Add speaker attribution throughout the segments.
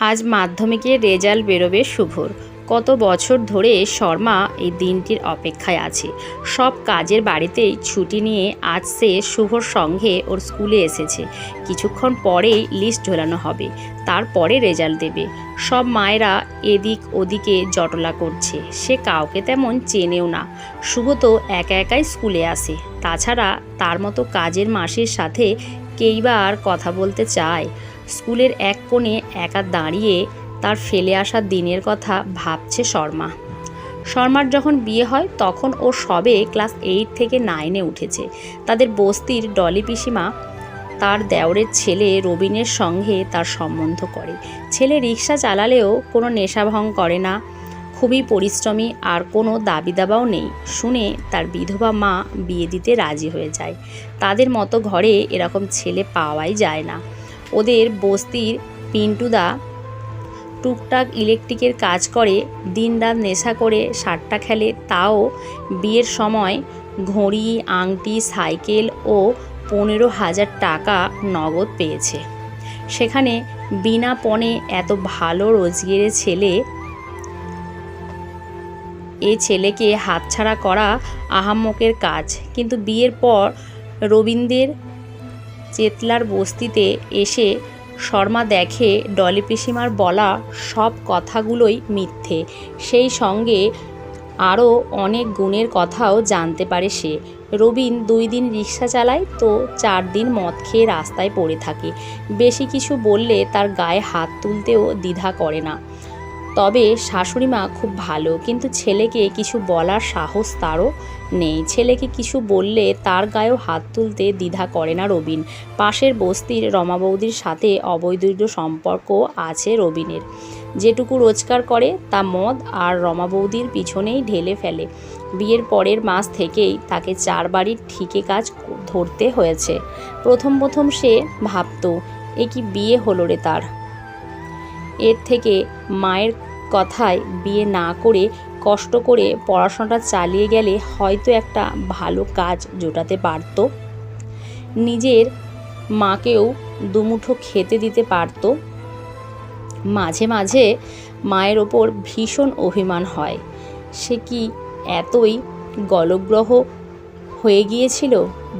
Speaker 1: আজ মাধ্যমিকের রেজাল্ট বেরোবে শুভর। কত বছর ধরে শর্মা এই দিনটির অপেক্ষায় আছে। সব কাজের বাড়িতেই ছুটি নিয়ে আজ সে শুভর সঙ্গে ওর স্কুলে এসেছে। কিছুক্ষণ পরেই লিস্ট ঝোলানো হবে, তারপরে রেজাল্ট দেবে। সব মায়েরা এদিক ওদিকে জটলা করছে। সে কাউকে তেমন চেনেও না। শুভ তো একা একাই স্কুলে আসে। তাছাড়া তার মতো কাজের মাসির সাথে কেই বা আর কথা বলতে চায়। স্কুলের এক কোণে একা দাঁড়িয়ে তার ফেলে আসা দিনের কথা ভাবছে শর্মা। শর্মার যখন বিয়ে হয় তখন ও সবে ক্লাস 8 থেকে 9-এ উঠেছে। তাদের বস্তির ডলি পিসিমা তার দেওরের ছেলে রবিনের সঙ্গে তার সম্বন্ধ করে। ছেলে রিক্সা চালালেও কোনো নেশাভং করে না, খুবই পরিশ্রমী, আর কোনো দাবি দাবাও নেই শুনে তার বিধবা মা বিয়ে দিতে রাজি হয়ে যায়। তাদের মতো ঘরে এরকম ছেলে পাওয়াই যায় না। ওদের বস্তির পিন্টুদা টুকটাক ইলেকট্রিকের কাজ করে, দিনরাত নেশা করে সাট্টা খেলে, তাও বিয়ের সময় ঘড়ি, আংটি, সাইকেল ও 15,000 টাকা নগদ পেয়েছে। সেখানে বিনা পণে এত ভালো রোজগারের ছেলে, এ ছেলেকে হাতছাড়া করা আহাম্মকের কাজ। কিন্তু বিয়ের পর রবীন্দ্রের চেতলার বস্তিতে এসে শর্মা দেখে ডলি পিসিমার বলা সব কথাগুলোই মিথ্যে। সেই সঙ্গে আরও অনেক গুণের কথাও জানতে পারে সে। রবিন 2 দিন রিক্সা চালায় তো 4 দিন মদ খেয়ে রাস্তায় পড়ে থাকে। বেশি কিছু বললে তার গায়ে হাত তুলতেও দ্বিধা করে না। তবে শাশুড়িমা খুব ভালো, কিন্তু ছেলেকে কিছু বলার সাহস তারও নেই। ছেলেকে কিছু বললে তার গায়েও হাত তুলতে দ্বিধা করে না রবিন। পাশের বস্তির রমা বৌদির সাথে অবৈধ সম্পর্ক আছে রবিনের। যেটুকু রোজগার করে তা মদ আর রমা বৌদির পিছনেই ঢেলে ফেলে। বিয়ের পরের মাস থেকেই তাকে 4 বাড়ির ঠিকে কাজ ধরতে হয়েছে। প্রথম সে ভাবত, এ কি বিয়ে হলো রে তার। এর থেকে মায়ের কথায় বিয়ে না করে কষ্ট করে পড়াশোনাটা চালিয়ে গেলে হয়তো একটা ভালো কাজ জোটাতে পারত, নিজের মাকেও দুমুঠো খেতে দিতে পারত। মাঝে মাঝে মায়ের ওপর ভীষণ অভিমান হয়। সে কি এতই গলগ্রহ হয়ে গিয়েছিল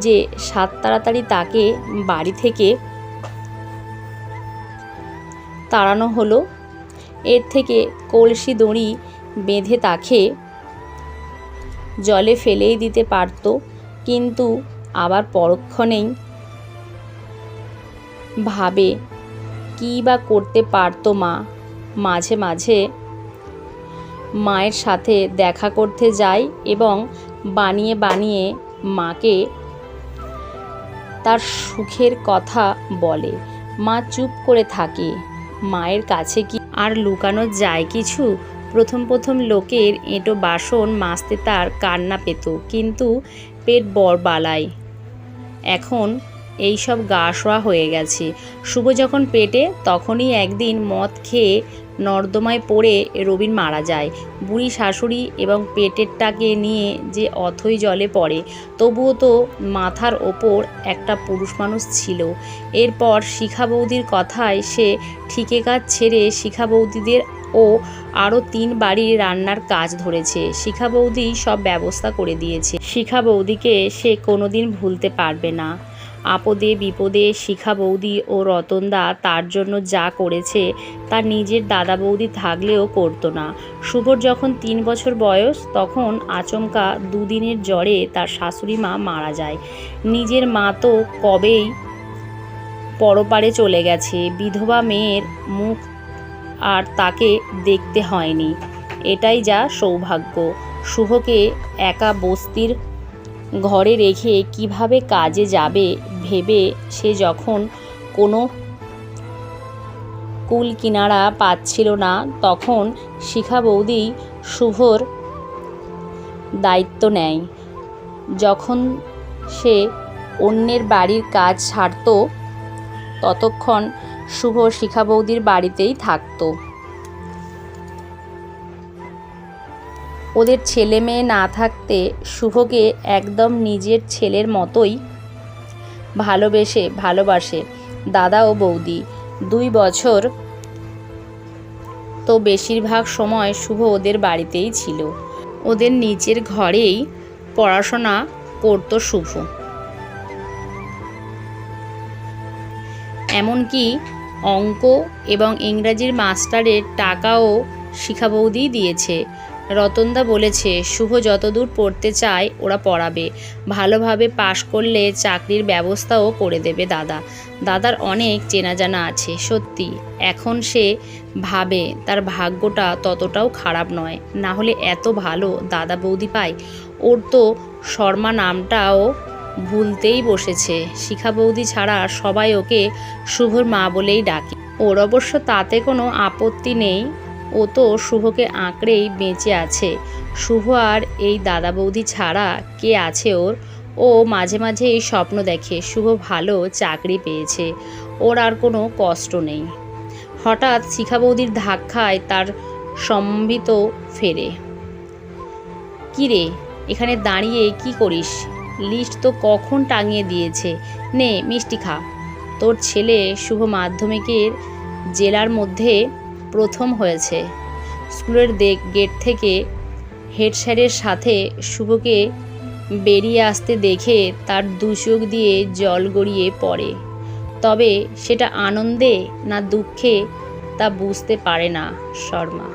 Speaker 1: যে সাত তাড়াতাড়ি তাকে বাড়ি থেকে তাড়ানো হলো। এর থেকে কলসি দড়ি বেঁধে তাকে জলে ফেলেই দিতে পারত। কিন্তু আবার পরক্ষণেই ভাবে কী বা করতে পারত মা। মাঝে মাঝে মায়ের সাথে দেখা করতে যায় এবং বানিয়ে বানিয়ে মাকে তার সুখের কথা বলে। মা চুপ করে থাকে। মায়ের কাছে কি আর লুকানো যায় কিছু? প্রথম লোকের এঁটো বাসন মাজতে তার কান্না পেত, কিন্তু পেট বড়বালায় এখন এইসব গা শোয়া হয়ে গেছে। শুভ যখন পেটে, তখনই একদিন মদ খেয়ে নর্দমায় পড়ে রবিন মারা যায়। বুড়ি শাশুড়ি এবং পেটেরটাকে নিয়ে যে অথই জলে পড়ে, তবুও তো মাথার ওপর একটা পুরুষ মানুষ ছিল। এরপর শিখা বৌদির কথায় সে ঠিকে কাজ ছেড়ে শিখা বৌদিদের ও আরও 3 বাড়ির রান্নার কাজ ধরেছে। শিখা বৌদি সব ব্যবস্থা করে দিয়েছে। শিখা বৌদিকে সে কোনোদিন ভুলতে পারবে না। আপদে বিপদে শিখা বৌদি ও রতনদা তার জন্য যা করেছে তা নিজের দাদা বৌদি থাকলেও করতো না। শুভর যখন 3 বছর বয়স, তখন আচমকা 2 দিনের জ্বরে তার শাশুড়ি মা মারা যায়। নিজের মা তো কবেই পরপারে চলে গেছে। বিধবা মেয়ের মুখ আর তাকে দেখতে হয়নি। এটাই যা সৌভাগ্য। শুভকে একা বস্তির ঘরে রেখে কিভাবে কাজে যাবে ভেবে সে যখন কোনো কুল কিনারা পাচ্ছিল না, তখন শিখা বৌদি শুভর দায়িত্ব নেয়। যখন সে অন্যের বাড়ির কাজ ছাড়ত, ততক্ষণ শুভ শিখা বৌদির বাড়িতেই থাকত। ওদের ছেলে মেয়ে না থাকতে শুভকে একদম নিজের ছেলের মতোই ভালোবাসে দাদা ও বৌদি। 2 বছর তো বেশিরভাগ সময় শুভ ওদের বাড়িতেই ছিল। ওদের নিচের ঘরেই পড়াশোনা করতো শুভ। এমনকি অঙ্ক এবং ইংরাজির মাস্টারের টাকাও শিখা বৌদিই দিয়েছে। রতনদা বলেছে শুভ যতদূর পড়তে চায় ওরা পড়াবে, ভালোভাবে পাশ করলে চাকরির ব্যবস্থাও করে দেবে দাদা। দাদার অনেক চেনা জানা আছে। সত্যি এখন সে ভাবে তার ভাগ্যটা ততটাও খারাপ নয়, না হলে এত ভালো দাদা বৌদি পায়। ওর তো শর্মা নামটাও ভুলতেই বসেছে। শিখা বৌদি ছাড়া সবাই ওকে শুভর মা বলেই ডাকে। ওর অবশ্য তাতে কোনো আপত্তি নেই, ও তো শুভকে আঁকড়েই বেঁচে আছে। শুভ আর এই দাদা বৌদি ছাড়া কে আছে ওর? ও মাঝে মাঝে এই স্বপ্ন দেখে শুভ ভালো চাকরি পেয়েছে, ওর আর কোনো কষ্ট নেই। হঠাৎ শিখা বৌদির ধাক্কায় তার সম্বিত ফেরে। কী রে, এখানে দাঁড়িয়ে কি করিস? লিস্ট তো কখন টাঙিয়ে দিয়েছে, নে মিষ্টি খা। তোর ছেলে শুভ মাধ্যমিকের জেলার মধ্যে প্রথম হয়েছে। স্কুলের গেট থেকে হেড স্যারের সাথে শুভকে বেরিয়ে আসতে দেখে তার দু চোখ দিয়ে জল গড়িয়ে পড়ে। তবে সেটা আনন্দে না দুঃখে তা বুঝতে পারে না শর্মা।